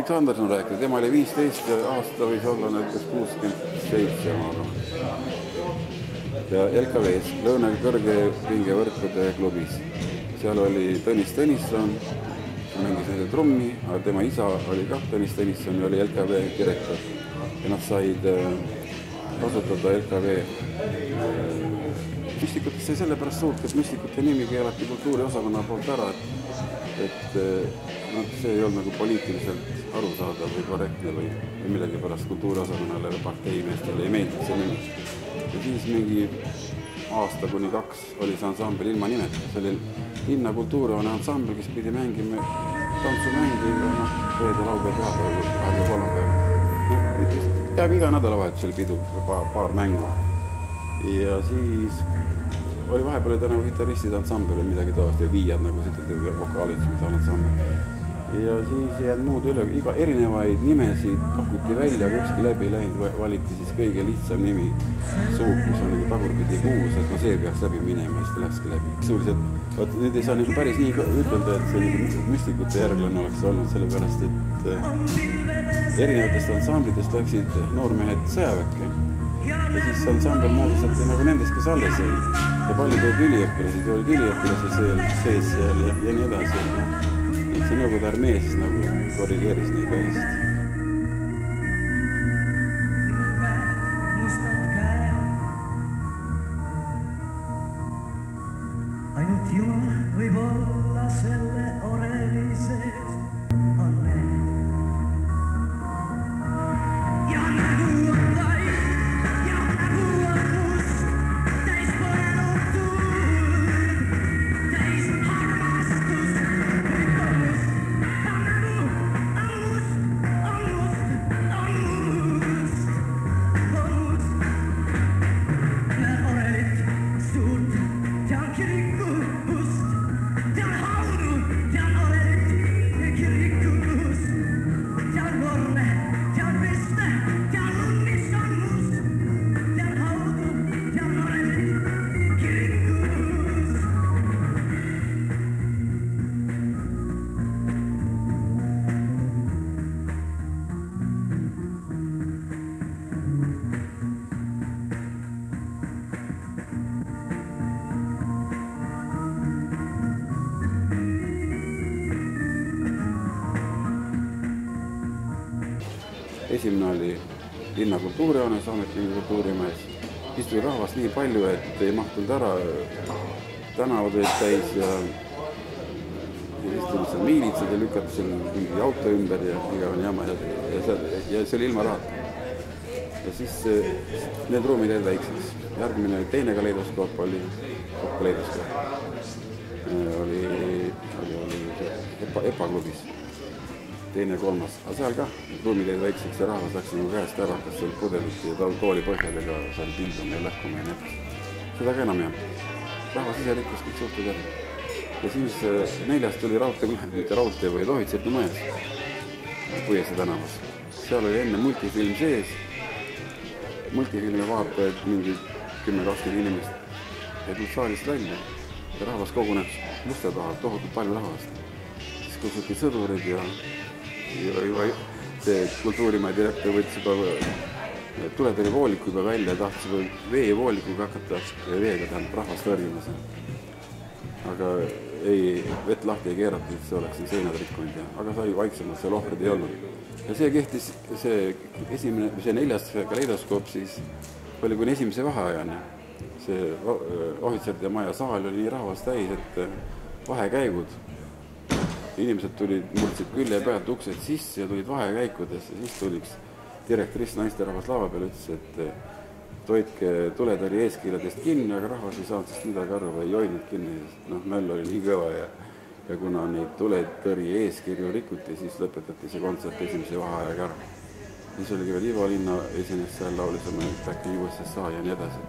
Aleksandr on rääkinud, tema oli 15 ja aasta võis olla näiteks 67 omaga. Ja LKV-s, Lõuna kõrge pingevõrkude klubis. Seal oli Tõnis Tõnisson, mängis nende trummi, aga tema isa oli ka Tõnis Tõnisson ja oli LKV direktor. Ja nad said kasutada LKV müstikutesse sellepärast suurt, et müstikute nimi keelati kultuuriosakonna poolt ära, et see ei olnud nagu poliitiliselt arusaadav või korrektne või millegi pärast kultuuriosakonnale või parteimeestele ei meeldinud see nimi. Ja siis mingi aasta kuni 2 oli see ansambel ilma nimeta. See oli linna kultuurihoone ansambel, kes pidi mängima tantsumängi reede, laupäev, pühapäev, kolmapäev. Peaaegu iga nädalavahetusel pidu paar mängu. Ja siis oli vahepeal täna gitarristid ansambel või midagi taost ja viiad nagu siit vokaalid, mis on ansambel. Ja siis jääd muud üle, iga erinevaid nimesid pakuti välja, ükski läbi läinud, valiti siis kõige lihtsam nimi Suuk, mis on nagu tagurpidi kuus, et see peaks läbi minema, siis ta läkski läbi. Suuliselt, nüüd ei saa nagu päris nii ütelda, et see nagu müstikute järglane oleks olnud, sellepärast, et erinevatest ansamblidest läksid noormehed sõjaväkke. Ja siis ansambel moodustati nagu nendest, kes alles jäi. Ja paljud olid üliõpilasi sees seal ja nii edasi. See Nõukogude armee siis nagu korrigeeris neid vähest. Ainult Jumal võib olla selle oreli sees õnne. Ja nägu on vaid, ja nägu on must, täis põlenud tuud, täis armastust või põlust. Ja nägu on must, on must, on must, on must. Näen orelit suurt, tean kirikust, tean haudu, tean orelit kirikust, tean vorme, tean veste, tean mis on must, tean haudu, tean orelit kirikust. Esimene oli linna kultuurihoones, ametliku kultuurimees. Istui rahvast nii palju, et ei mahtunud ära. Tänavad olid täis ja istui seal miilitsad ja lükati seal mingi auto ümber ja igavene jama ja see oli ilma rahata. Ja siis need ruumid jäid väikseks. Järgmine oli teine kaleidoskoop, oli EPA klubis. Teine kolmas, aga seal ka ruumid jäid väikseks ja rahvas läks nagu käest ära, kas seal pudeliti ja tooli põhjadega seal pilduma ja lähkuma ja nii edasi. Seda ka enam jah. Rahvas ise rikkus kõik suhted ära. Ja siis 4. tuli raudtee või Lohitseti majas, Puiese tänavas. Seal oli enne multifilm sees. Multifilmi vaatajaid mingi 10-20 inimest ja tulid saalist välja. Ja rahvas kogunes musta taha, tohutult palju rahvast. Siis kutsuti sõdurid ja see kultuurimaja direktor võttis juba tuletõrjevooliku juba välja ja tahtis juba veevoolikuga hakata veega tähendab rahvast tõrjuma seal. Aga vett lahti ei keeratud, et see oleks seinad rikkunud, aga sai vaiksemalt, seal ohvrid ei olnud. Ja see kehtis, see 4. kaleidoskoop siis oli kuni esimese vaheajani. See ohvitseride maja saal oli nii rahvast täis, et vahekäigud. Inimesed murdsid külje pealt uksed sisse ja tulid vahekäikudes ja siis tuliks direktorist naisterahvas laava peal ütles, et toitke tuletõrje eeskirjadest kinni, aga rahvas ei saanud sest midagi aru või ei hoidnud kinni. Möll oli nii kõva ja kuna neid tuletõrje eeskirju rikuti, siis lõpetati see kontsert esimese vaheajaga ära. Siis oli veel Ivo Linna esines seal laulisime Back in USSR ja nii edasi.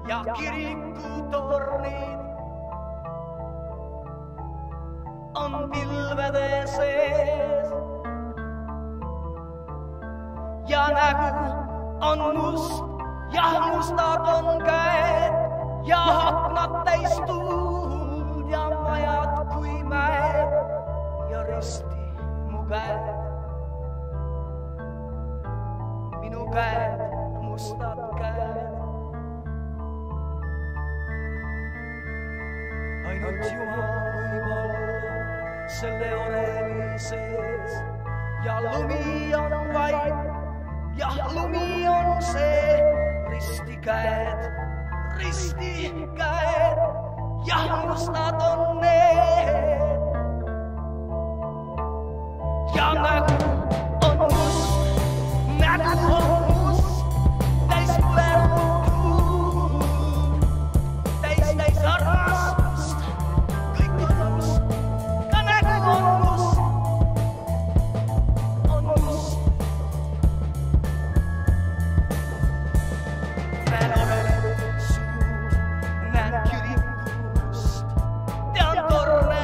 ja kirikutornid on pilvede sees ja nägu on must ja mustad on käed ja aknad täis tuuld ja majad kui mäed ja risti mu käed, minu käed, mustad käed. Ainult Jumal võib olla selle oreli sees ja lumi on vaid ja lumi on see risti käed ja mustad on need ja nägu on must, täis põlenud tuul, täis armastust, kõik on must, ka nägu on must. Näen orelet suud, näen kirikust, tean torne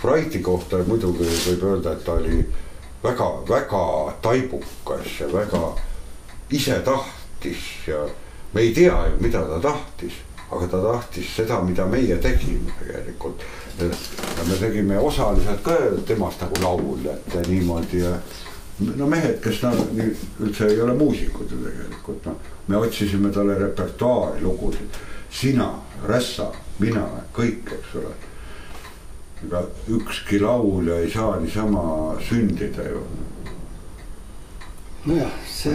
Braiti kohta muidugi võib öelda, et ta oli väga taibukas ja väga ise tahtis ja me ei tea ju, mida ta tahtis, aga ta tahtis seda, mida meie tegime tegelikult. Ja me tegime osaliselt ka temast nagu laul, et niimoodi ja no mehed, kes üldse ei ole muusikud ju tegelikult, me otsisime talle repertuaari lugusid, sina, Rässa, mina, kõik, eks ole. Aga ükski laulja ei saa niisama sündida ju. Nojah, see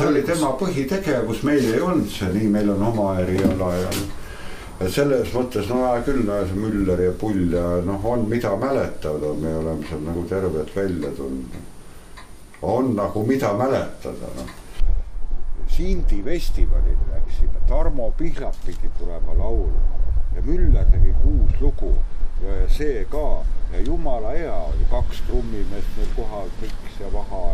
oli tema põhitegevus, meil ei olnud see nii, meil on oma eriala ja selles mõttes küll see Müller ja Pull ja on mida mäletada, me oleme seal nagu terved välja tulnud. On nagu mida mäletada. Sindi festivalil läksime, Tarmo Pihlak pidi tulema laulma ja Müller tegi 6 lugu ja see ka ja jumala hea oli 2 trummimeest meil kohal, Miks ja Vaha